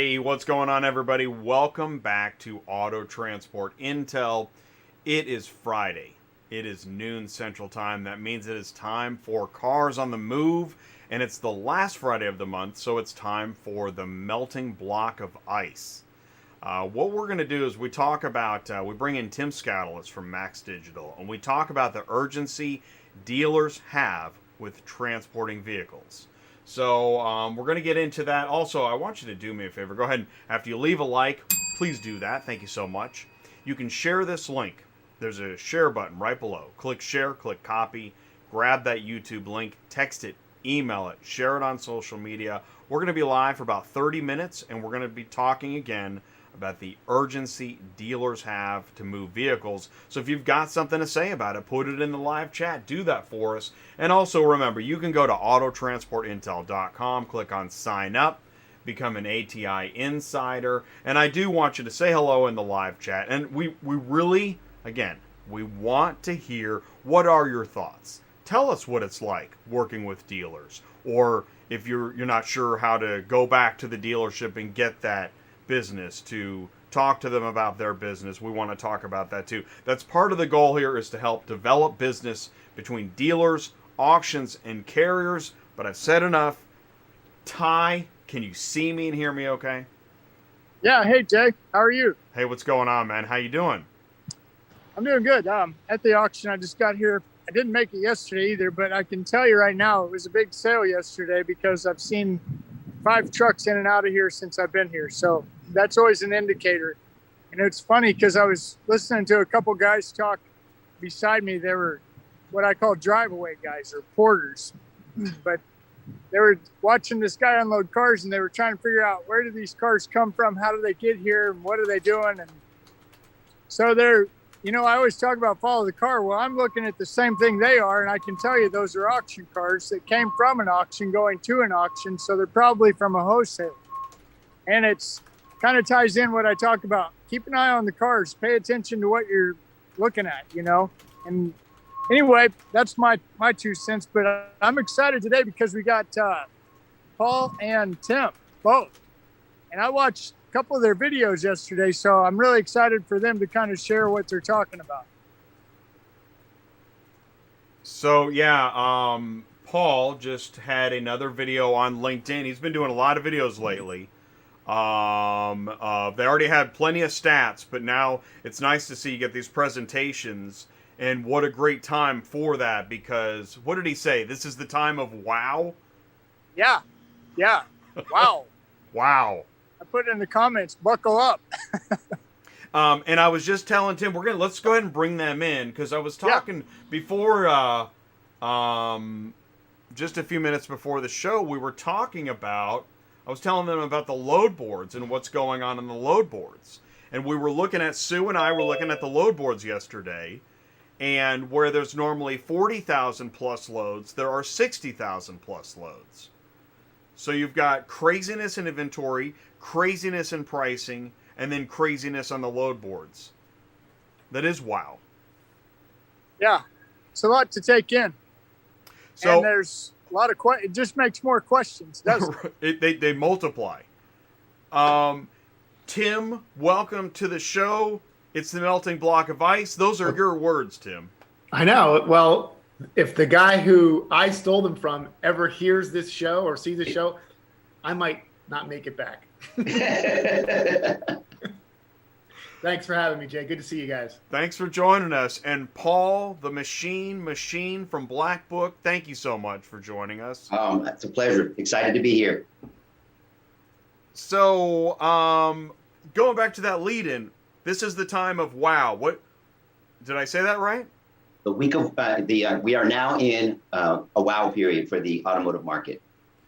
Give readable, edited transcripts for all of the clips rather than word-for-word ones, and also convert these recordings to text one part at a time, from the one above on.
Hey, what's going on, everybody? Welcome back to Auto Transport Intel. It is Friday. It is noon Central Time. That means it is time for Cars on the Move, and it's the last Friday of the month, so it's time for the melting block of ice. What we're going to do is we talk about, we bring in Tim Scoutelas from Max Digital, and we talk about the urgency dealers have with transporting vehicles. So we're going to get into that. Also, I want you to do me a favor. Go ahead and after you leave a like, please do that. Thank you so much. You can share this link. There's a share button right below. Click share, click copy, grab that YouTube link, text it, email it, share it on social media. We're going to be live for about 30 minutes, and we're going to be talking again about the urgency dealers have to move vehicles. So if you've got something to say about it, put it in the live chat. Do that for us. And also remember, you can go to autotransportintel.com, click on sign up, become an ATI insider. And I do want you to say hello in the live chat. And we really, again, we want to hear what are your thoughts. Tell us what it's like working with dealers. Or if you're not sure how to go back to the dealership and get that business, to talk to them about their business, we want to talk about that too. That's part of the goal here, is to help develop business between dealers, auctions, and carriers. But I've said enough. Ty, can you see me and hear me okay? Yeah. Hey, Jay. How are you? Hey, what's going on, man? How you doing? I'm doing good. At the auction, I just got here. I didn't make it yesterday either, but I can tell you right now, it was a big sale yesterday because I've seen 5 trucks in and out of here since I've been here. So that's always an indicator. And it's funny because I was listening to a couple guys talk beside me. They were what I call drive-away guys, or porters. But they were watching this guy unload cars, and they were trying to figure out, where do these cars come from? How do they get here? And what are they doing? And so I always talk about follow the car. Well, I'm looking at the same thing they are, and I can tell you those are auction cars that came from an auction going to an auction. So they're probably from a wholesale. And it's kind of ties in what I talk about. Keep an eye on the cars. Pay attention to what you're looking at, And anyway, that's my 2 cents. But I'm excited today because we got Paul and Tim both. And I watched a couple of their videos yesterday, so I'm really excited for them to kind of share what they're talking about. So yeah, Paul just had another video on LinkedIn. He's been doing a lot of videos lately. They already had plenty of stats, but now it's nice to see you get these presentations. And what a great time for that, because what did he say? This is the time of wow? Yeah. Wow. Wow. I put it in the comments, buckle up. And I was just telling Tim, let's go ahead and bring them in, because I was talking before, just a few minutes before the show, I was telling them about the load boards and what's going on in the load boards. And Sue and I were looking at the load boards yesterday, and where there's normally 40,000 plus loads, there are 60,000 plus loads. So you've got craziness in inventory, craziness in pricing, and then craziness on the load boards. That is wow. Yeah, it's a lot to take in. So, and there's a lot of it just makes more questions, doesn't it? They multiply. Tim, welcome to the show. It's the melting block of ice. Those are your words, Tim. I know. Well, if the guy who I stole them from ever hears this show or sees the show, I might not make it back. Thanks for having me, Jay. Good to see you guys. Thanks for joining us. And Paul, the machine from Black Book, thank you so much for joining us. It's a pleasure. Excited to be here. So, going back to that lead-in, this is the time of wow. What did I say that right? The week of we are now in a wow period for the automotive market.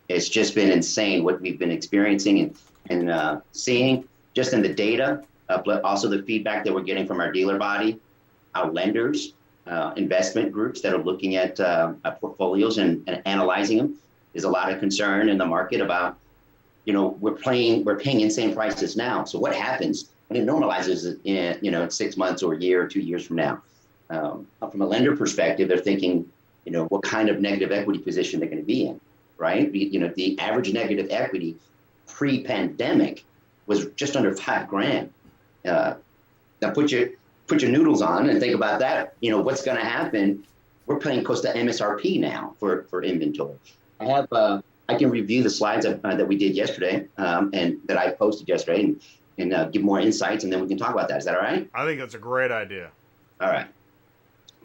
It's just been insane what we've been experiencing and seeing just in the data, but also the feedback that we're getting from our dealer body, our lenders, investment groups that are looking at portfolios and analyzing them. There's a lot of concern in the market about, we're paying insane prices now. So what happens when it normalizes in 6 months or a year or 2 years from now? From a lender perspective, they're thinking, what kind of negative equity position they're going to be in, right? The average negative equity pre-pandemic was just under $5,000. Now put your noodles on and think about that. You know, what's going to happen? We're paying close to MSRP now for inventory. I can review the slides that we did yesterday and that I posted yesterday and give more insights, and then we can talk about that. Is that all right? I think that's a great idea. All right.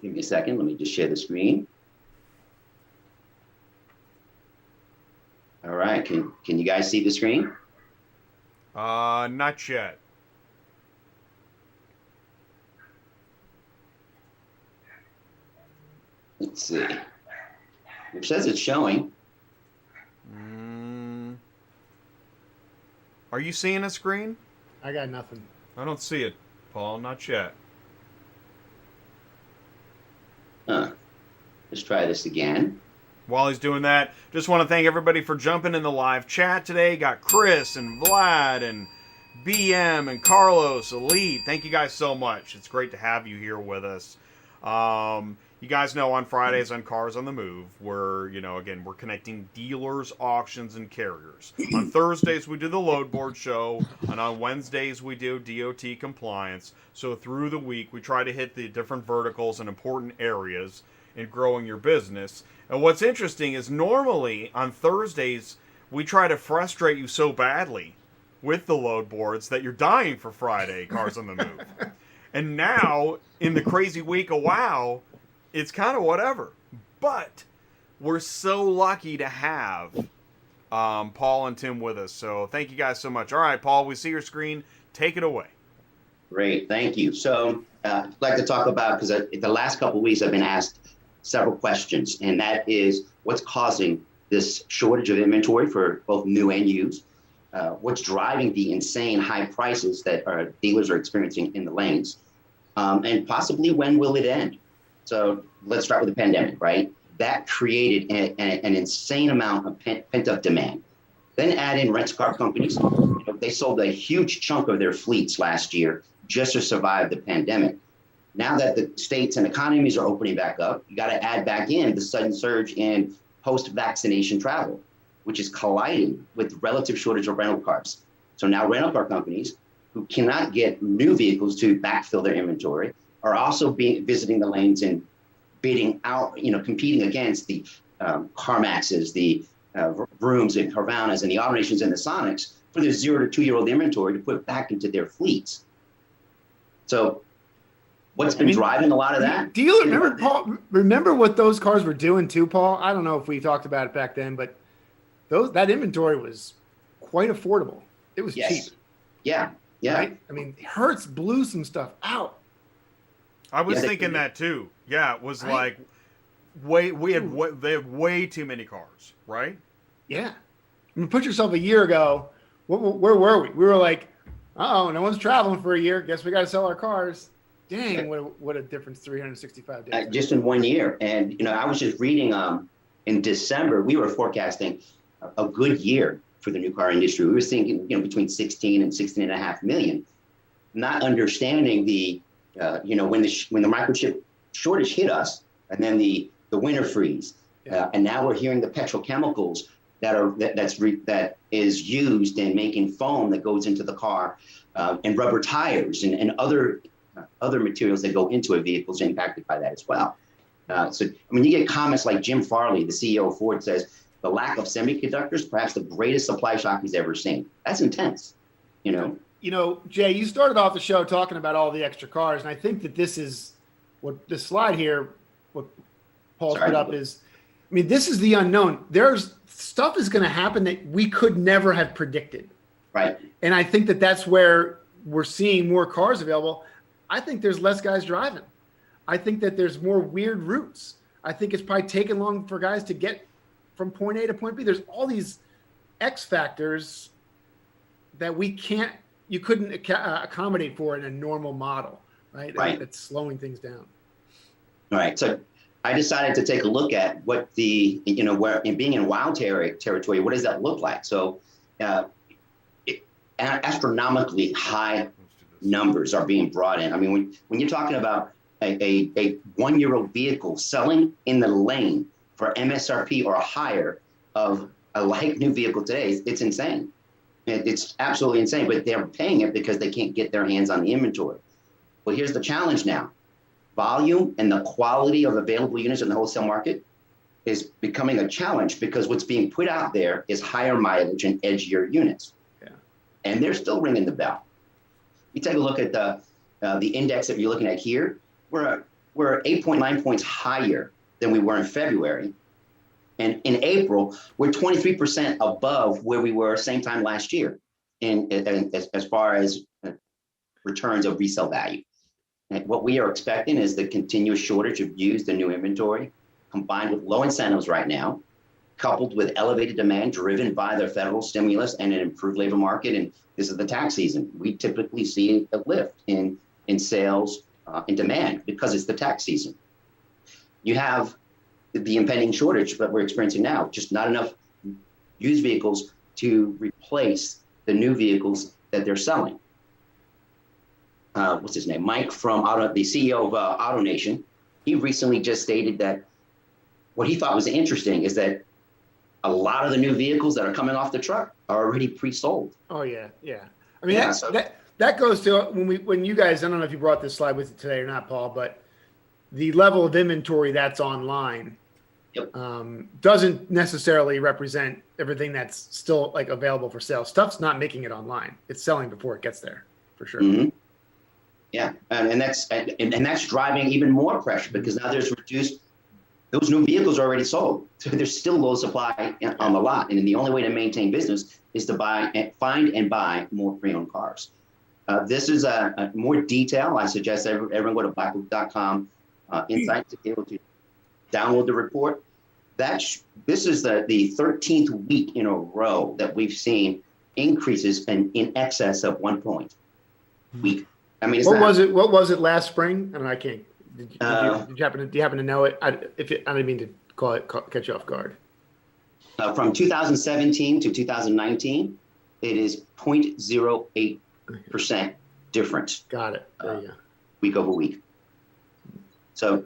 Give me a second. Let me just share the screen. All right. Can you guys see the screen? Not yet. Let's see. It says it's showing. Are you seeing a screen? I got nothing. I don't see it, Paul. Not yet. Let's try this again. While he's doing that, just want to thank everybody for jumping in the live chat today. Got Chris and Vlad and BM and Carlos, Elite. Thank you guys so much. It's great to have you here with us. You guys know on Fridays on Cars on the Move, we're connecting dealers, auctions, and carriers. On Thursdays, we do the load board show, and on Wednesdays, we do DOT compliance. So through the week, we try to hit the different verticals and important areas in growing your business. And what's interesting is normally on Thursdays, we try to frustrate you so badly with the load boards that you're dying for Friday Cars on the Move. And now, in the crazy week of WOW, it's kind of whatever. But we're so lucky to have Paul and Tim with us. So thank you guys so much. All right, Paul, we see your screen. Take it away. Great. Thank you. So I'd like to talk about, because the last couple of weeks I've been asked several questions, and that is what's causing this shortage of inventory for both new and used? What's driving the insane high prices that our dealers are experiencing in the lanes? And possibly when will it end? So let's start with the pandemic, right? That created an insane amount of pent-up demand. Then add in rental car companies. They sold a huge chunk of their fleets last year just to survive the pandemic. Now that the states and economies are opening back up, you got to add back in the sudden surge in post-vaccination travel, which is colliding with relative shortage of rental cars. So now rental car companies who cannot get new vehicles to backfill their inventory are also visiting the lanes and bidding out, competing against the CarMaxes, the Vrooms and Carvanas and the Autonations and the Sonics for their 0 to 2 year old inventory to put back into their fleets. So what's been driving a lot of that? Remember what those cars were doing too, Paul? I don't know if we talked about it back then, but that inventory was quite affordable. It was cheap. Yeah. Right? I mean, Hertz blew some stuff out. I was thinking that too. Yeah, it was like they had way too many cars, right? Yeah. I mean, put yourself a year ago. Where were we? We were like, no one's traveling for a year. Guess we got to sell our cars. Dang, what a difference 365 days. Just in 1 year. And, I was just reading in December, we were forecasting a good year for the new car industry. We were thinking, between 16 and 16.5 million, not understanding the, when the microchip shortage hit us, and then the winter freeze, and now we're hearing the petrochemicals that is used in making foam that goes into the car, and rubber tires and other materials that go into a vehicle is impacted by that as well. You get comments like Jim Farley, the CEO of Ford, says the lack of semiconductors, perhaps the greatest supply shock he's ever seen. That's intense, Jay, you started off the show talking about all the extra cars, and I think that this is what this slide here, what Paul's put up is, this is the unknown. There's stuff is going to happen that we could never have predicted. Right. And I think that that's where we're seeing more cars available. I think there's less guys driving. I think that there's more weird routes. I think it's probably taking long for guys to get from point A to point B. There's all these X factors that you couldn't accommodate for in a normal model, right? Right. That's slowing things down. All right. So I decided to take a look at what where being in WOW territory, what does that look like? So astronomically high numbers are being brought in. When you're talking about a 1 year old vehicle selling in the lane for MSRP or higher of a like new vehicle today, it's insane. It's absolutely insane, but they're paying it because they can't get their hands on the inventory. But here's the challenge now. Volume and the quality of available units in the wholesale market is becoming a challenge because what's being put out there is higher mileage and edgier units. Yeah. And they're still ringing the bell. You take a look at the index that you're looking at here. We're 8.9 points higher than we were in February. And in April, we're 23% above where we were same time last year as far as returns of resale value. And what we are expecting is the continuous shortage of used and new inventory, combined with low incentives right now, coupled with elevated demand driven by the federal stimulus and an improved labor market. And this is the tax season. We typically see a lift in sales and demand because it's the tax season. You have the impending shortage that we're experiencing now, just not enough used vehicles to replace the new vehicles that they're selling. What's his name? Mike from the CEO of AutoNation, he recently just stated that what he thought was interesting is that a lot of the new vehicles that are coming off the truck are already pre-sold. Oh yeah, yeah. I mean, that goes to when you guys, I don't know if you brought this slide with you today or not, Paul, but the level of inventory that's online doesn't necessarily represent everything that's still like available for sale. Stuff's not making it online; it's selling before it gets there, for sure. Mm-hmm. Yeah, and that's driving even more pressure because now there's reduced. Those new vehicles are already sold, so there's still low supply on the lot, and the only way to maintain business is to find and buy more pre-owned cars. This is a more detail. I suggest everyone go to blackbook.com insight to be able to download the report. This is the 13th week in a row that we've seen increases in excess of 1 point week. I mean, what was it last spring? I don't know. I can't. Do you happen to know it? I didn't mean to catch you off guard. From 2017 to 2019, it is 0.08% difference. Got it. There you go. Week over week. So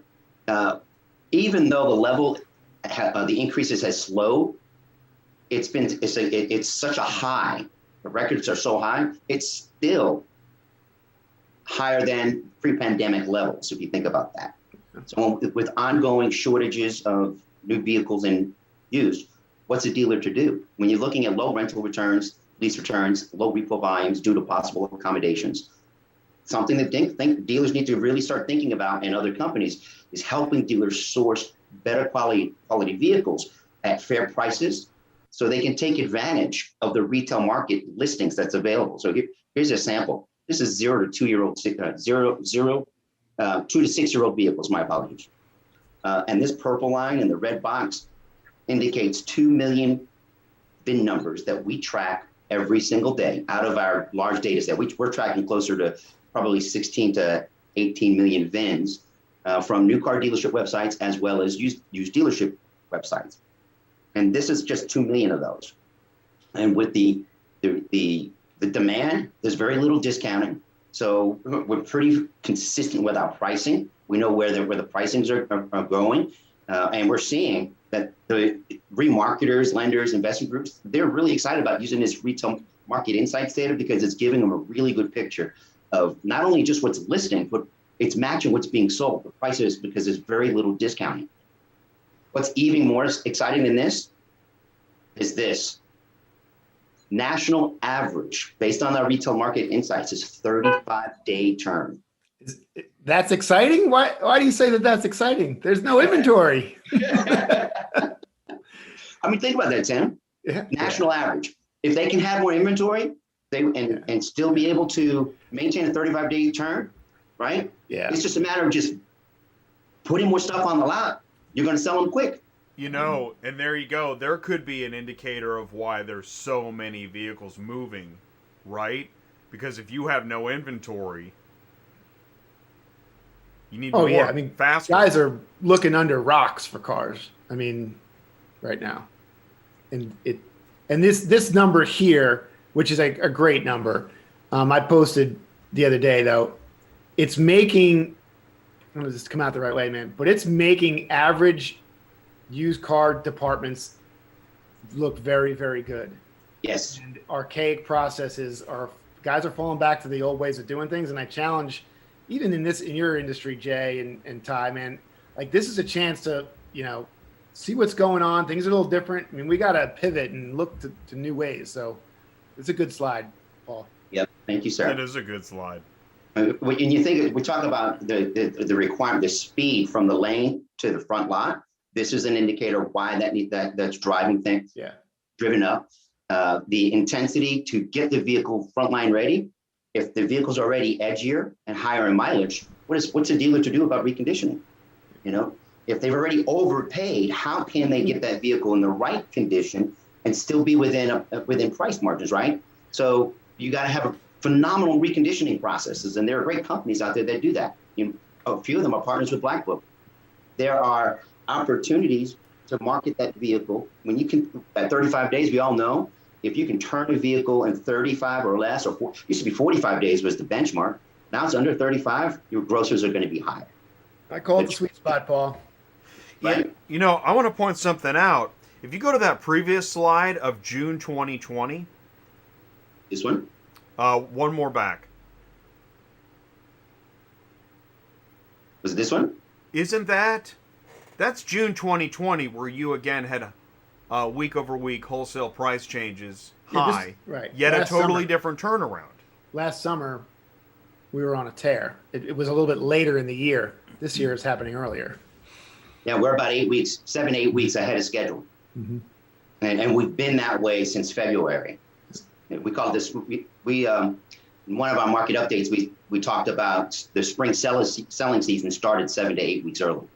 even though the level the increases has slowed, it's such a high. The records are so high. It's still higher than pre-pandemic levels, if you think about that. So with ongoing shortages of new vehicles and used, what's a dealer to do? When you're looking at low rental returns, lease returns, low repo volumes due to possible accommodations, something that think dealers need to really start thinking about, and other companies, is helping dealers source better quality vehicles at fair prices so they can take advantage of the retail market listings that's available. So here's a sample. This is 2 to 6 year old vehicles, my apologies. And this purple line in the red box indicates 2 million VIN numbers that we track every single day out of our large data set. We're tracking closer to probably 16 to 18 million VINs from new car dealership websites as well as used dealership websites. And this is just 2 million of those. And with the demand, there's very little discounting. So we're pretty consistent with our pricing. We know where the pricings are going. And we're seeing that the remarketers, lenders, investment groups, they're really excited about using this retail market insights data because it's giving them a really good picture of not only just what's listing, but it's matching what's being sold, the prices, because there's very little discounting. What's even more exciting than this is this. National average, based on our retail market insights, is 35-day term. That's exciting? Why do you say that that's exciting? There's no inventory. I mean, think about that, Tim. Yeah. National average. If they can have more inventory and still be able to maintain a 35-day term, right? Yeah. It's just a matter of just putting more stuff on the lot. You're going to sell them quick. You know, and there you go. There could be an indicator of why there's so many vehicles moving, right? Because if you have no inventory, you need more. I mean, faster. Guys are looking under rocks for cars. I mean, right now, and this number here, which is a great number, I posted the other day though. It's making. I'm gonna just come out the right way, man. But it's making average used car departments look very, very good. Yes. And archaic processes guys are falling back to the old ways of doing things. And I challenge, even in your industry, Jay and Ty, man, like this is a chance to, see what's going on. Things are a little different. I mean, we got to pivot and look to new ways. So it's a good slide, Paul. Yep. Thank you, sir. That is a good slide. When you think we talk about the requirement, the speed from the lane to the front lot, this is an indicator of why that's driving things. Yeah. Driven up. The intensity to get the vehicle frontline ready. If the vehicle's already edgier and higher in mileage, what's a dealer to do about reconditioning? If they've already overpaid, how can they get that vehicle in the right condition and still be within price margins, right? So you got to have a phenomenal reconditioning processes, and there are great companies out there that do that. A few of them are partners with Black Book. There are opportunities to market that vehicle when you can. At 35 days, we all know if you can turn a vehicle in 35 or less, used to be 45 days was the benchmark. Now it's under 35. Your grosses are going to be higher. I call it the sweet spot, Paul. Right. I want to point something out. If you go to that previous slide of June 2020, This one? one more back. Was it this one? Isn't that's June 2020, where you again had week over week wholesale price changes high, right? Yet Last a totally summer. different turnaround. Last summer, we were on a tear. It was a little bit later in the year. This year is happening earlier. Yeah, we're about 8 weeks, 7 to 8 weeks ahead of schedule. Mm-hmm. And we've been that way since February. We call this, we in one of our market updates, we talked about the spring selling season started 7 to 8 weeks early.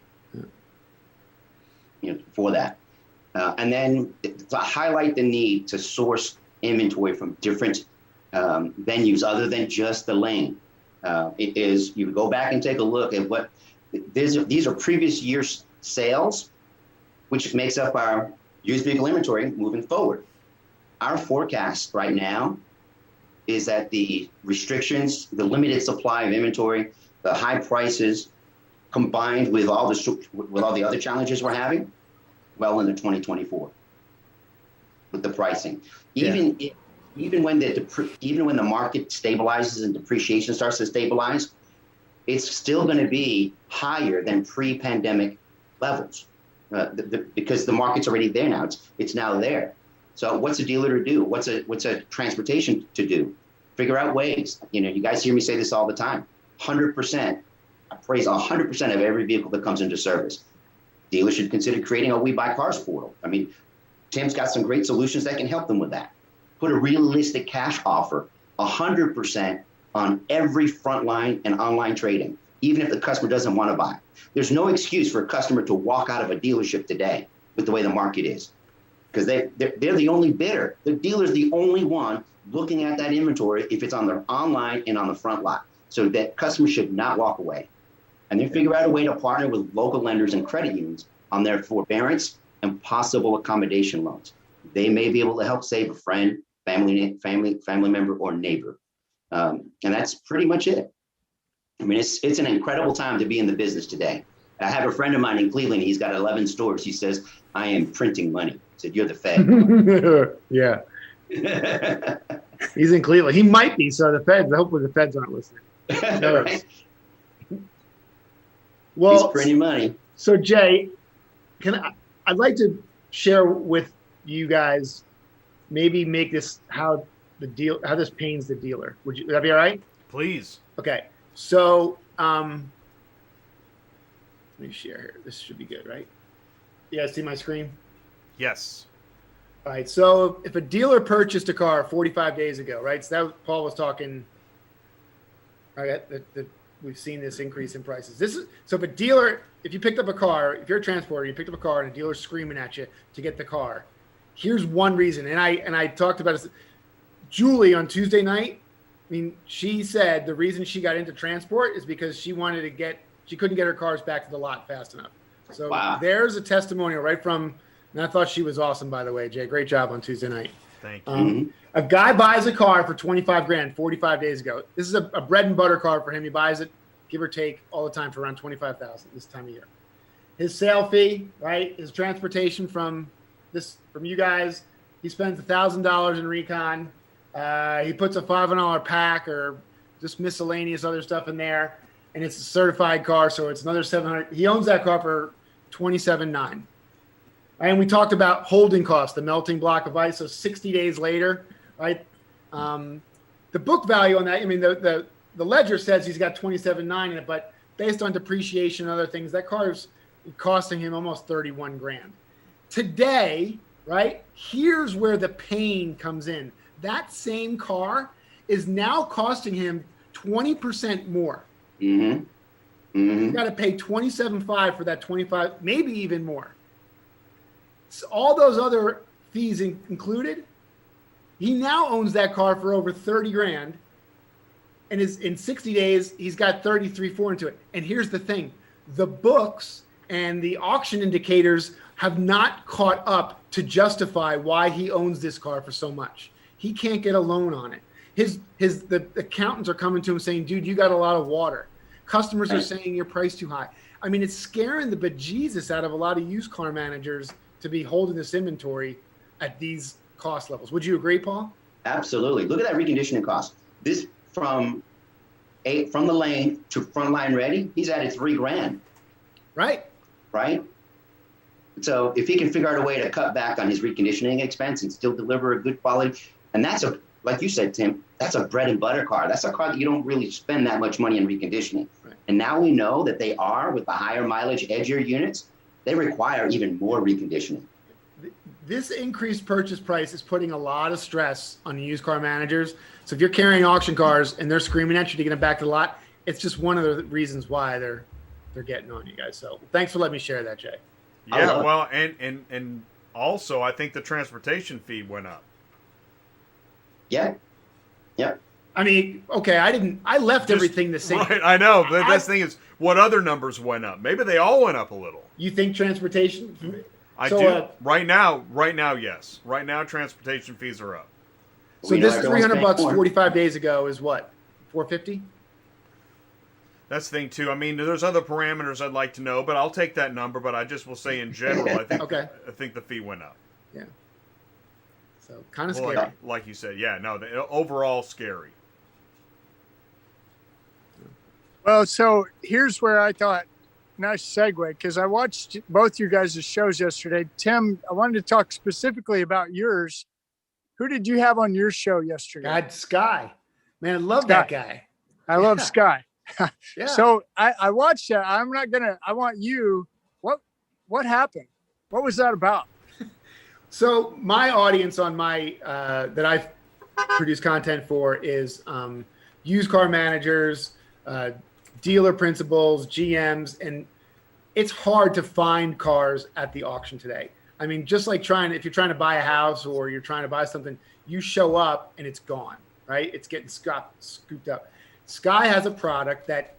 For that. And then to highlight the need to source inventory from different venues other than just the lane. It is, you go back and take a look at what, these are previous year's sales, which makes up our used vehicle inventory moving forward. Our forecast right now is that the restrictions, the limited supply of inventory, the high prices, combined with all the other challenges we're having, well into 2024 with the pricing. Even when the market stabilizes and depreciation starts to stabilize, it's still going to be higher than pre-pandemic levels because the market's already there now. It's now there. So what's a dealer to do? What's a transportation to do? Figure out ways. You guys hear me say this all the time. 100%. I praise 100% of every vehicle that comes into service. Dealers should consider creating a We Buy Cars portal. I mean, Tim's got some great solutions that can help them with that. Put a realistic cash offer, 100% on every frontline and online trading, even if the customer doesn't want to buy. There's no excuse for a customer to walk out of a dealership today with the way the market is, because they're the only bidder. The dealer's the only one looking at that inventory if it's on their online and on the front lot. So that customer should not walk away. And then figure out a way to partner with local lenders and credit unions on their forbearance and possible accommodation loans. They may be able to help save a friend, family member, or neighbor. And that's pretty much it. I mean, it's an incredible time to be in the business today. I have a friend of mine in Cleveland. He's got 11 stores. He says, I am printing money. I said, you're the Fed. Yeah. He's in Cleveland. He might be. So the Feds, hopefully the Feds aren't listening. Right? Well, he's printing money. So Jay, I'd like to share with you guys, maybe make this how this pains the dealer. Would that be all right? Please. Okay. So let me share here. This should be good, right? You guys see my screen? Yes. All right. So if a dealer purchased a car 45 days ago, right? So that Paul was talking. Right. We've seen this increase in prices. So if you picked up a car, if you're a transporter, you picked up a car and a dealer's screaming at you to get the car. Here's one reason. And I talked about this. Julie on Tuesday night, I mean, she said the reason she got into transport is because she couldn't get her cars back to the lot fast enough. So wow. There's a testimonial right from, and I thought she was awesome, by the way, Jay. Great job on Tuesday night. Thank you. A guy buys a car for $25,000 45 days ago. This is a bread and butter car for him. He buys it, give or take, all the time for around $25,000 this time of year. His sale fee, right? His transportation from you guys He spends $1,000 in recon. He puts a $500 pack or just miscellaneous other stuff in there, and it's a certified car, so it's another $700. He owns that car for $27,900. And we talked about holding costs, the melting block of ice. So 60 days later, right? The book value on that, I mean, the ledger says he's got $27,900 in it, but based on depreciation and other things, that car is costing him almost $31,000. Today, right? Here's where the pain comes in. That same car is now costing him 20% more. Mm-hmm. Mm-hmm. You got to pay $27,500 for that 25, maybe even more. So all those other fees included, he now owns that car for over $30,000, and is in 60 days he's got $33,400 into it. And here's the thing: the books and the auction indicators have not caught up to justify why he owns this car for so much. He can't get a loan on it. The accountants are coming to him saying, dude, you got a lot of water. Customers are saying your price too high. I mean, it's scaring the bejesus out of a lot of used car managers to be holding this inventory at these cost levels. Would you agree, Paul? Absolutely. Look at that reconditioning cost. This from the lane to frontline ready, he's added $3,000. Right. Right. So if he can figure out a way to cut back on his reconditioning expense and still deliver a good quality, and that's like you said, Tim, that's a bread and butter car. That's a car that you don't really spend that much money in reconditioning. Right. And now we know that they are, with the higher mileage, edgier units, they require even more reconditioning. This increased purchase price is putting a lot of stress on used car managers. So if you're carrying auction cars and they're screaming at you to get them back to the lot, it's just one of the reasons why they're getting on you guys. So thanks for letting me share that, Jay. Yeah, well, and also I think the transportation fee went up. Yeah. Yep. I mean, okay, I left everything the same. Right, I know, but the thing is, what other numbers went up? Maybe they all went up a little. You think transportation? I do. Right now, yes. Right now, transportation fees are up. So this $300 45 days ago is what? $450? That's the thing too. I mean, there's other parameters I'd like to know, but I'll take that number. But I just will say in general, I think okay. I think the fee went up. Yeah. So kind of scary. Like you said, yeah. No, overall scary. Well, so here's where I thought, nice segue, because I watched both you guys' shows yesterday. Tim, I wanted to talk specifically about yours. Who did you have on your show yesterday? God, Sky. Man, I love that guy. I love Sky. Yeah. So I watched that. I want you, what happened? What was that about? So my audience on my, that I've produced content for is used car managers, dealer principals, GMs, and it's hard to find cars at the auction today. I mean, just like if you're trying to buy a house or you're trying to buy something, you show up and it's gone, right? It's getting scooped up. Sky has a product that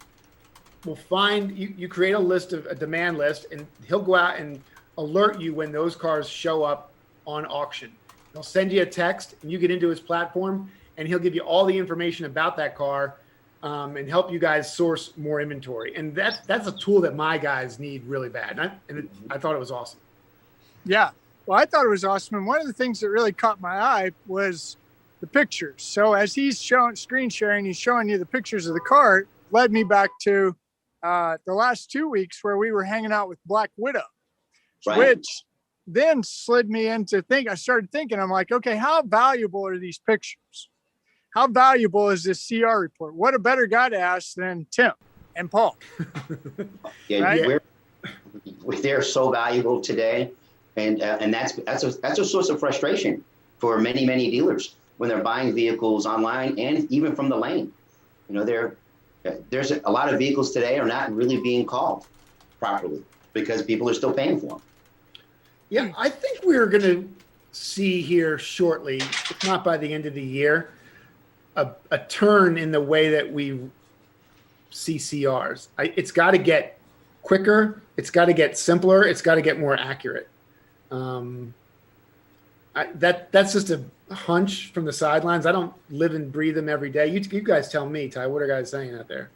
will find you create a demand list, and he'll go out and alert you when those cars show up on auction. He'll send you a text and you get into his platform and he'll give you all the information about that car and help you guys source more inventory. And that's a tool that my guys need really bad. I thought it was awesome. Yeah. Well, I thought it was awesome. And one of the things that really caught my eye was the pictures. So as he's screen sharing, he's showing you the pictures of the car. It led me back to the last 2 weeks where we were hanging out with Black Widow, right, which then slid me into I started thinking, I'm like, okay, how valuable are these pictures? How valuable is this CR report? What a better guy to ask than Tim and Paul. Yeah, right? They're so valuable today. And that's a source of frustration for many, many dealers when they're buying vehicles online and even from the lane. You know, there's a lot of vehicles today are not really being called properly because people are still paying for them. Yeah, I think we're going to see here shortly, if not by the end of the year, a turn in the way that we see CRs. It's got to get quicker. It's got to get simpler. It's got to get more accurate. That's just a hunch from the sidelines. I don't live and breathe them every day. You guys tell me, Ty, what are guys saying out there?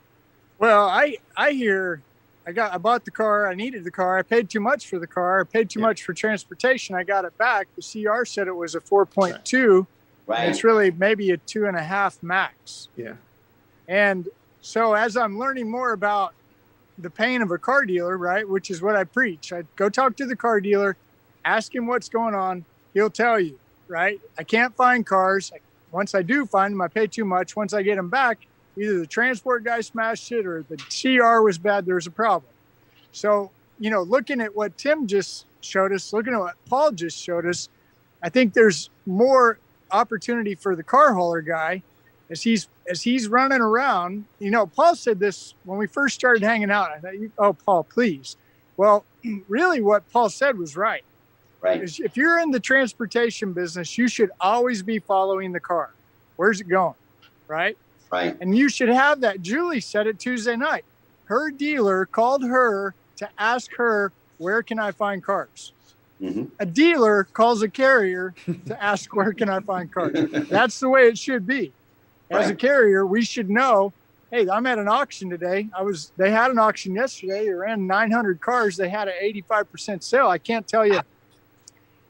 Well, I hear I bought the car. I needed the car. I paid too much for the car. I paid too much for transportation. I got it back. The CR said it was a 4.2. Right. It's really maybe a 2.5 max. Yeah. And so as I'm learning more about the pain of a car dealer, right, which is what I preach, I go talk to the car dealer, ask him what's going on. He'll tell you, right? I can't find cars. Once I do find them, I pay too much. Once I get them back, either the transport guy smashed it or the CR was bad. There's a problem. So, you know, looking at what Tim just showed us, looking at what Paul just showed us, I think there's more opportunity for the car hauler guy as he's running around. You know, Paul said this when we first started hanging out. I thought, oh, Paul, please. Well, really what Paul said was right. Right. If you're in the transportation business, you should always be following the car. Where's it going? Right. Right. And you should have that. Julie said it Tuesday night. Her dealer called her to ask her, where can I find cars? Mm-hmm. A dealer calls a carrier to ask, where can I find cars? That's the way it should be. As a carrier, we should know, hey, I'm at an auction today. They had an auction yesterday. They ran 900 cars. They had an 85% sale. I can't tell you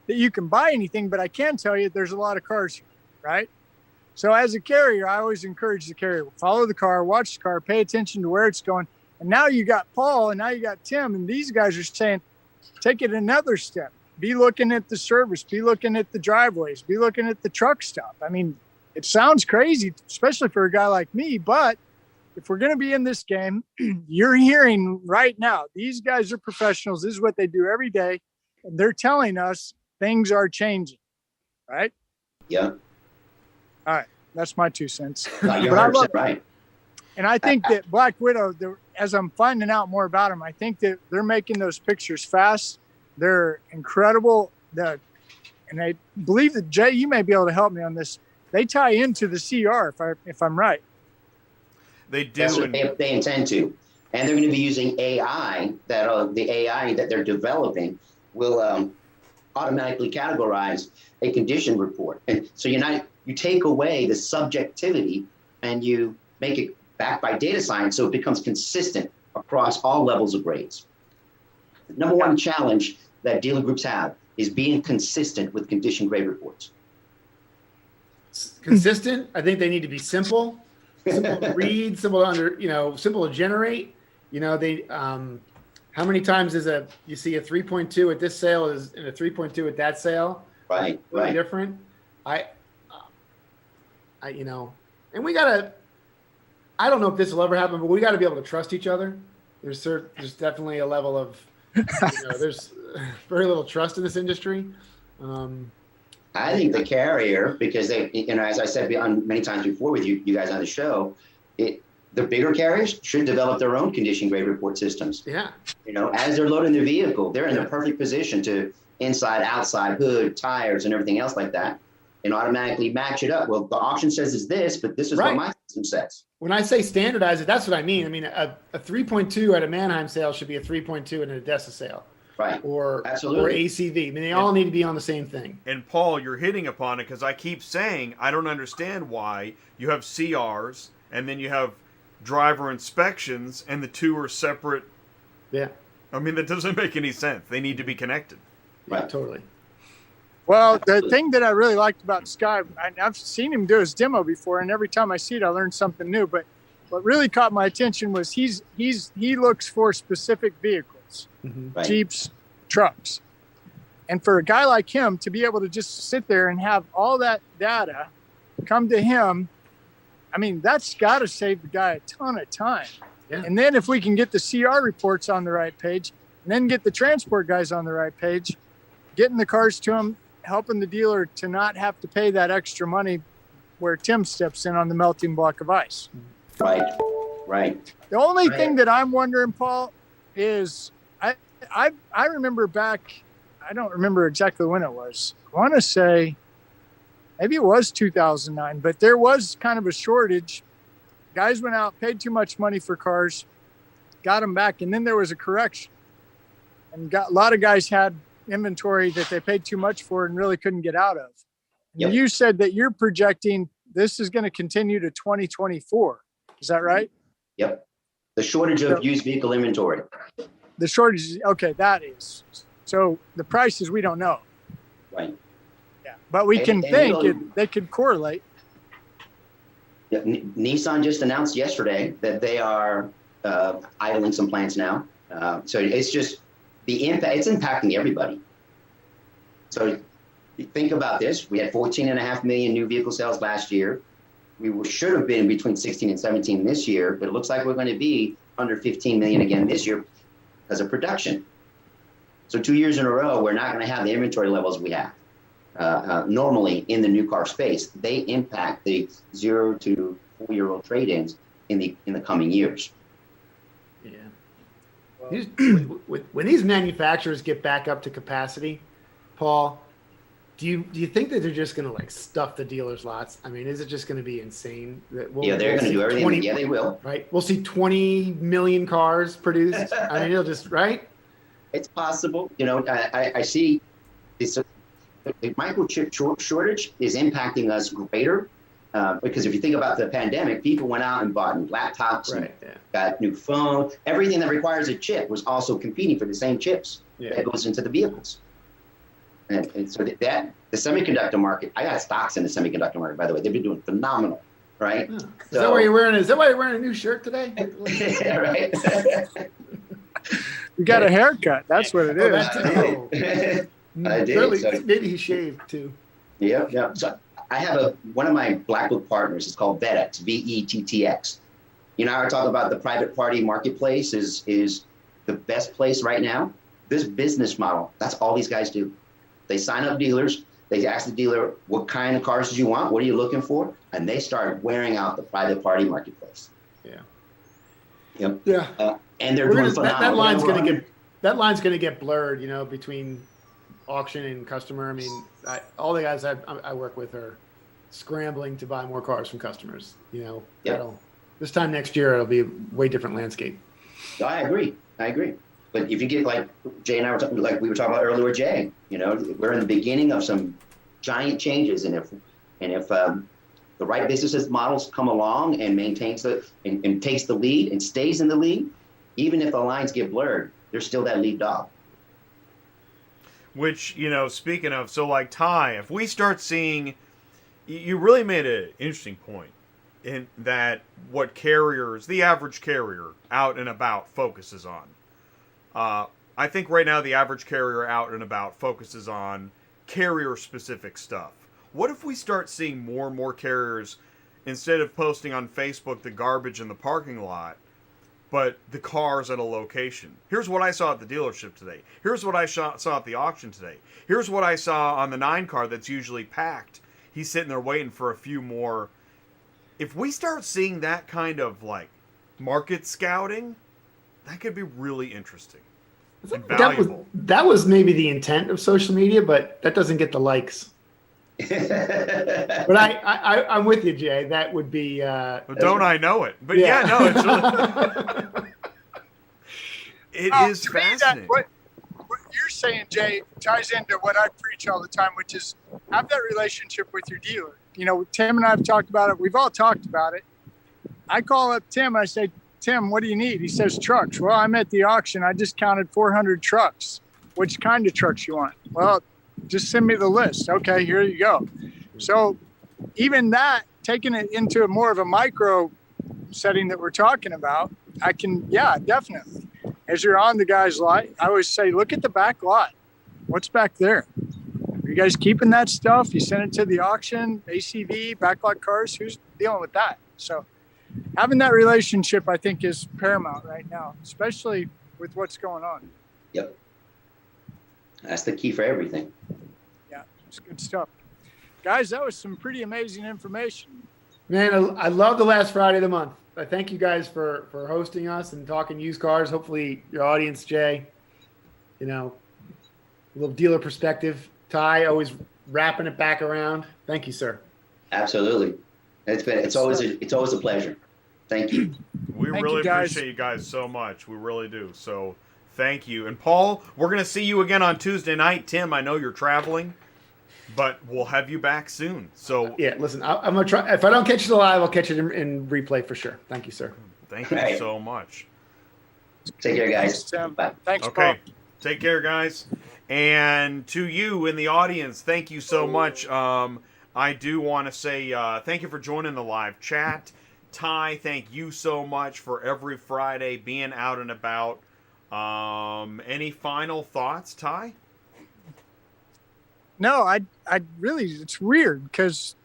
that you can buy anything, but I can tell you there's a lot of cars here, right? So as a carrier, I always encourage the carrier, follow the car, watch the car, pay attention to where it's going. And now you got Paul and now you got Tim, and these guys are saying, take it another step. Be looking at the service, be looking at the driveways, be looking at the truck stop. I mean, it sounds crazy, especially for a guy like me, but if we're going to be in this game, you're hearing right now, these guys are professionals. This is what they do every day. And they're telling us things are changing, right? Yeah. All right. That's my 2 cents. No, you're 100% right. And I think that Black Widow, as I'm finding out more about them, I think that they're making those pictures fast. They're incredible. And I believe that, Jay, you may be able to help me on this. They tie into the CR, if I'm right. They do. That's what they intend to. And they're going to be using AI, the AI that they're developing will automatically categorize a condition report. And so you take away the subjectivity and you make it backed by data science so it becomes consistent across all levels of grades. The number one challenge that dealer groups have is being consistent with condition grade reports. Consistent. I think they need to be simple to read, simple to simple to generate. You know, they how many times you see a 3.2 at this sale is and a 3.2 at that sale? Right. Really different. I and we gotta. I don't know if this will ever happen, but we got to be able to trust each other. There's definitely a level of, there's very little trust in this industry. I think the carrier, because they, as I said many times before with you guys on the show, the bigger carriers should develop their own condition grade report systems. Yeah. As they're loading their vehicle, they're in the perfect position to inside, outside, hood, tires, and everything else like that, and automatically match it up. Well, the auction says it's this, but this is what my system says. When I say standardize it, that's what I mean. I mean, a 3.2 at a Manheim sale should be a 3.2 at an Odessa sale. Right. Or Absolutely. Or ACV. I mean, they all need to be on the same thing. And Paul, you're hitting upon it because I keep saying I don't understand why you have CRs and then you have driver inspections and the two are separate. Yeah. I mean, that doesn't make any sense. They need to be connected. Right. Totally. Well, the thing that I really liked about Sky, I've seen him do his demo before, and every time I see it, I learn something new. But what really caught my attention was he looks for specific vehicles, Mm-hmm. Jeeps, trucks. And for a guy like him to be able to just sit there and have all that data come to him, I mean, that's got to save the guy a ton of time. Yeah. And then if we can get the CR reports on the right page, and then get the transport guys on the right page, getting the cars to them, helping the dealer to not have to pay that extra money where Tim steps in on the melting block of ice. Right. The only thing that I'm wondering, Paul, is I remember back, I don't remember exactly when it was. I want to say maybe it was 2009, but there was kind of a shortage. Guys went out, paid too much money for cars, got them back, and then there was a correction. And a lot of guys had inventory that they paid too much for and really couldn't get out of. Yep. You said that you're projecting this is going to continue to 2024. Is that right? Yep. The shortage of used vehicle inventory. The shortage, okay, that is. So the prices we don't know. Right. Yeah, but we can think they could correlate. Yeah, Nissan just announced yesterday that they are idling some plants now. So it's just the impact, it's impacting everybody. So think about this. We had 14.5 million new vehicle sales last year. We should have been between 16 and 17 this year, but it looks like we're going to be under 15 million again this year as a production. So 2 years in a row, we're not going to have the inventory levels we have. Normally in the new car space, they impact the 0 to 4-year-old trade-ins in the coming years. Yeah. When these manufacturers get back up to capacity, Paul, do you think that they're just going to like stuff the dealers' lots? I mean, is it just going to be insane? That they're going to do everything. Yeah, they will. Right. We'll see 20 million cars produced. I mean, it'll just right. It's possible. I see this. The microchip shortage is impacting us greater because if you think about the pandemic, people went out and bought new laptops, and got new phones. Everything that requires a chip was also competing for the same chips that goes into the vehicles. And so that the semiconductor market, I got stocks in the semiconductor market, by the way. They've been doing phenomenal, right? Yeah. Is that why you're wearing? Is that why you're wearing a new shirt today? Yeah, right. You got a haircut. That's what it is. I did. So, maybe he shaved too. Yeah. So I have one of my Black Book partners. It's called VETTX, VETTX. I talk about the private party marketplace is the best place right now. This business model, that's all these guys do. They sign up dealers. They ask the dealer, what kind of cars do you want? What are you looking for? And they start wearing out the private party marketplace. Yeah. Yep. Yeah. And they're doing phenomenal. That line's going to get blurred, between auction and customer. I mean, all the guys I work with are scrambling to buy more cars from customers. This time next year, it'll be a way different landscape. I agree. But if you get like Jay and I were talking, like we were talking about earlier with Jay, we're in the beginning of some giant changes, and if the right business models come along and maintains and takes the lead and stays in the lead, even if the lines get blurred, there's still that lead dog. Which, speaking of, so like Ty, if we start seeing, you really made an interesting point in that what carriers, the average carrier out and about focuses on. I think right now the average carrier out and about focuses on carrier-specific stuff. What if we start seeing more and more carriers, instead of posting on Facebook the garbage in the parking lot, but the cars at a location? Here's what I saw at the dealership today. Here's what I saw at the auction today. Here's what I saw on the 9 car that's usually packed. He's sitting there waiting for a few more. If we start seeing that kind of like market scouting, that could be really interesting and valuable. That was maybe the intent of social media, but that doesn't get the likes. But I'm with you, Jay. That would be. Well, don't I know it? But it's really. It is fascinating. What you're saying, Jay, ties into what I preach all the time, which is have that relationship with your dealer. Tim and I have talked about it. We've all talked about it. I call up Tim. I say, Tim, what do you need? He says trucks. Well, I'm at the auction. I just counted 400 trucks. Which kind of trucks you want? Well, just send me the list. Okay, here you go. So even that, taking it into more of a micro setting that we're talking about, I can, definitely. As you're on the guy's lot, I always say, look at the back lot. What's back there? Are you guys keeping that stuff? You send it to the auction, ACV, backlot cars. Who's dealing with that? So having that relationship, I think, is paramount right now, especially with what's going on. Yep. That's the key for everything. Yeah, it's good stuff. Guys, that was some pretty amazing information. Man, I love the last Friday of the month. I thank you guys for hosting us and talking used cars. Hopefully your audience, Jay, a little dealer perspective. Ty, always wrapping it back around. Thank you, sir. Absolutely. It's always a pleasure. Thank you. We really appreciate you guys so much. We really do. So thank you. And Paul, we're going to see you again on Tuesday night. Tim, I know you're traveling, but we'll have you back soon. So listen, I'm going to try. If I don't catch you live, I'll catch it in replay for sure. Thank you, sir. Thank you Right. so much. Take care, guys. Thanks, Tim. Bye. Thanks, Okay. Paul. Take care, guys. And to you in the audience, thank you so much. I do want to say thank you for joining the live chat. Ty, thank you so much for every Friday being out and about. Any final thoughts, Ty? No, I really, it's weird because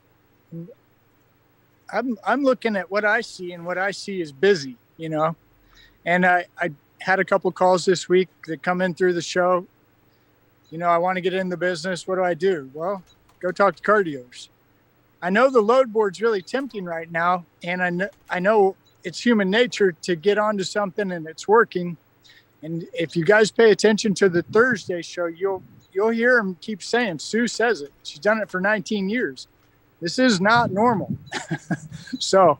I'm looking at what I see, and what I see is busy, you know. And I had a couple calls this week that come in through the show. You know, I want to get in the business. What do I do? Well, go talk to car dealers. I know the load board's really tempting right now, and I know it's human nature to get onto something and it's working. And if you guys pay attention to the Thursday show, you'll hear him keep saying, Sue says it. She's done it for 19 years. This is not normal. So,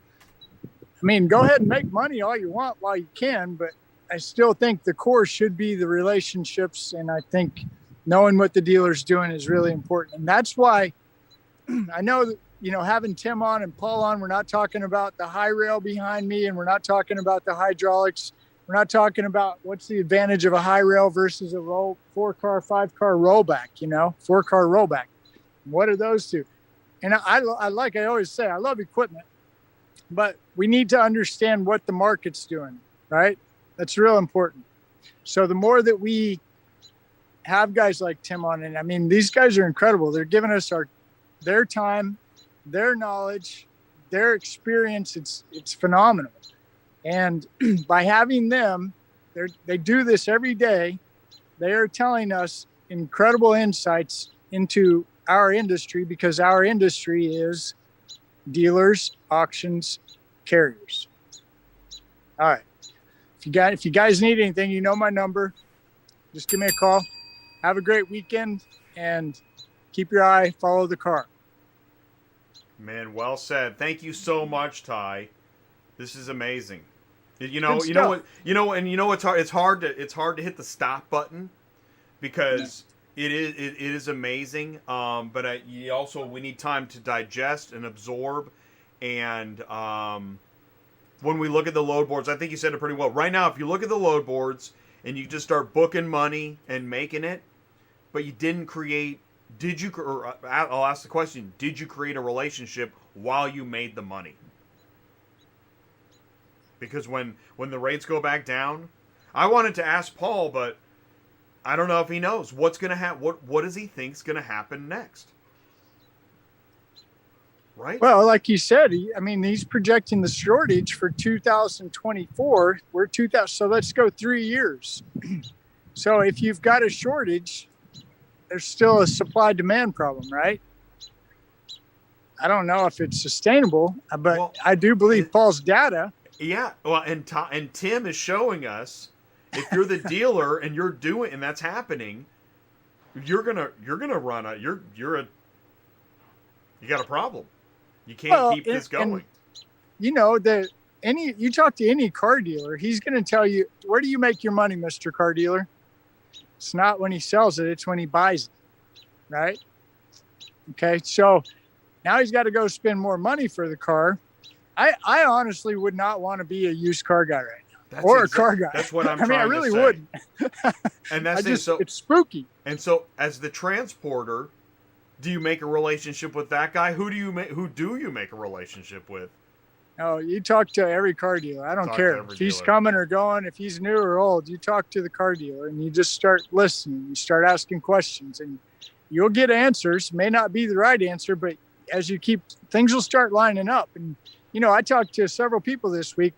I mean, go ahead and make money all you want while you can, but I still think the core should be the relationships. And I think knowing what the dealer's doing is really important. And that's why I know that, you know, having Tim on and Paul on, we're not talking about the high rail behind me, and we're not talking about the hydraulics. We're not talking about what's the advantage of a high rail versus a 4-car, 5-car rollback, you know, 4-car rollback. What are those two? And I like I always say, I love equipment, but we need to understand what the market's doing, right? That's real important. So the more that we have guys like Tim on, and I mean, these guys are incredible. They're giving us their time, their knowledge, their experience. It's phenomenal. And by having them, they do this every day. They are telling us incredible insights into our industry, because our industry is dealers, auctions, carriers. All right. If you guys need anything, you know my number. Just give me a call. Have a great weekend, and keep your eye, follow the car. Man, well said. Thank you so much, Ty. This is amazing. You know what's hard. It's hard to hit the stop button, because it is amazing. But we need time to digest and absorb. And when we look at the load boards, I think you said it pretty well. Right now, if you look at the load boards and you just start booking money and making it, but you didn't create. I'll ask the question: did you create a relationship while you made the money? Because when the rates go back down, I wanted to ask Paul, but I don't know if he knows what's going to happen. What does he think's going to happen next? Right? Well, like you said, he's projecting the shortage for 2024. We're 2000, so let's go 3 years. So if you've got a shortage, there's still a supply-demand problem, right? I don't know if it's sustainable, but I do believe Paul's data. Yeah, well, and Tim is showing us, if you're the dealer and you're doing, and that's happening, you're gonna run you got a problem. You can't keep this going. And, you know, you talk to any car dealer, he's going to tell you, where do you make your money, Mr. Car Dealer? It's not when he sells it, it's when he buys it, right? Okay, so now he's got to go spend more money for the car. I honestly would not want to be a used car guy right now, a car guy. That's what I'm trying to say. I really wouldn't. And that's it's spooky. And so, as the transporter, do you make a relationship with that guy? Who do you make a relationship with? No, you talk to every car dealer. I don't care if he's coming or going, if he's new or old. You talk to the car dealer and you just start listening. You start asking questions, and you'll get answers. May not be the right answer, but as you keep, things will start lining up. And you know, I talked to several people this week.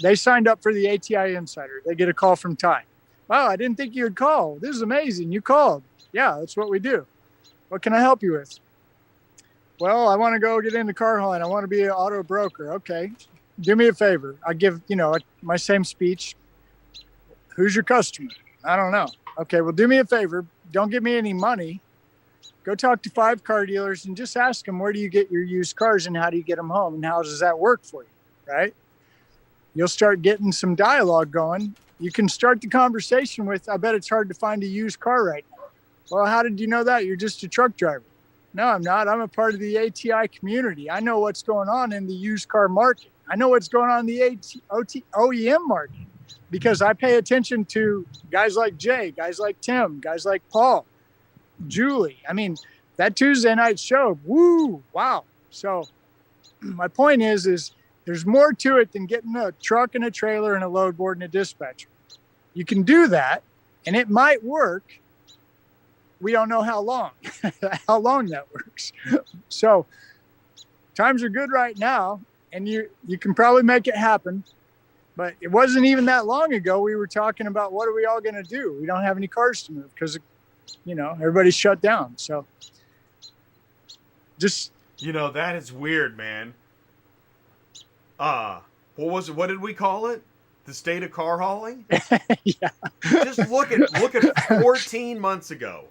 They signed up for the ATI Insider. They get a call from Ty. Wow, I didn't think you would call. This is amazing. You called. Yeah, that's what we do. What can I help you with? Well, I want to go get into car hauling. I want to be an auto broker. Okay, do me a favor. I give, my same speech. Who's your customer? I don't know. Okay, well, do me a favor. Don't give me any money. Go talk to 5 car dealers and just ask them, where do you get your used cars and how do you get them home? And how does that work for you, right? You'll start getting some dialogue going. You can start the conversation with, I bet it's hard to find a used car right now. Well, how did you know that? You're just a truck driver. No, I'm not. I'm a part of the ATI community. I know what's going on in the used car market. I know what's going on in the OEM market because I pay attention to guys like Jay, guys like Tim, guys like Paul, Julie. I mean, that Tuesday night show, woo, wow. So my point is there's more to it than getting a truck and a trailer and a load board and a dispatcher. You can do that, and it might work. We don't know how long that works. So times are good right now, and you can probably make it happen. But it wasn't even that long ago we were talking about what are we all going to do? We don't have any cars to move because, everybody's shut down. So just... that is weird, man. What did we call it? The state of car hauling? Yeah. Just look at 14 months ago.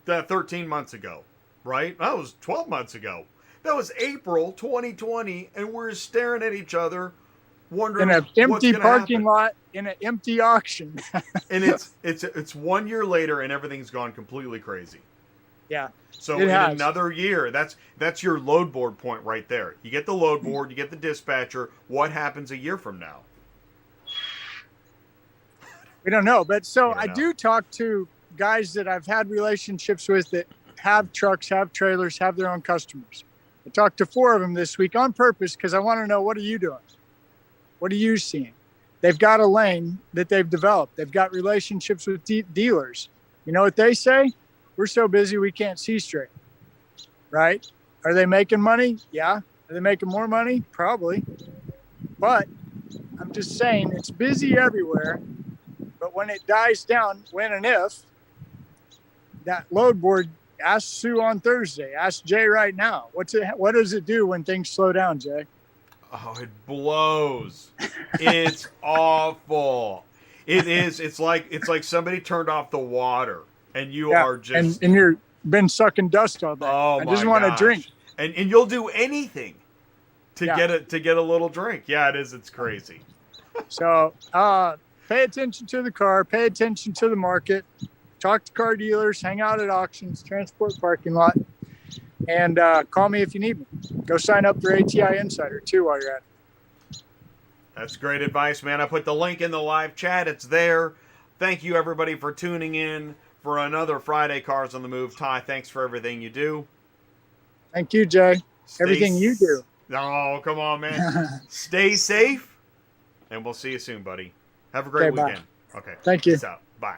13 months ago, right? That was 12 months ago. That was April 2020, and we're staring at each other, wondering in an empty parking happen. lot in an empty auction. And it's 1 year later, and everything's gone completely crazy. Yeah. So in another year, that's your load board point right there. You get the load board, you get the dispatcher. What happens a year from now? We don't know, but I do talk to guys that I've had relationships with that have trucks, have trailers, have their own customers. I talked to 4 of them this week on purpose because I want to know, what are you doing? What are you seeing? They've got a lane that they've developed. They've got relationships with dealers. You know what they say? We're so busy we can't see straight. Right? Are they making money? Yeah. Are they making more money? Probably. But I'm just saying it's busy everywhere. But when it dies down, when and if, that load board, ask Sue on Thursday, ask Jay right now. What does it do when things slow down, Jay? Oh, it blows. It's awful. It is. It's like somebody turned off the water and you are just... And you're been sucking dust all day. Oh, I just want to drink. And you'll do anything to get a little drink. Yeah, it is. It's crazy. So pay attention to the car. Pay attention to the market. Talk to car dealers. Hang out at auctions. Transport parking lot. And call me if you need me. Go sign up for ATI Insider, too, while you're at it. That's great advice, man. I put the link in the live chat. It's there. Thank you, everybody, for tuning in for another Friday Cars on the Move. Ty, thanks for everything you do. Thank you, Jay. Everything you do. Oh, come on, man. Stay safe, and we'll see you soon, buddy. Have a great weekend. Bye. Okay. Thank you. Peace out. Bye.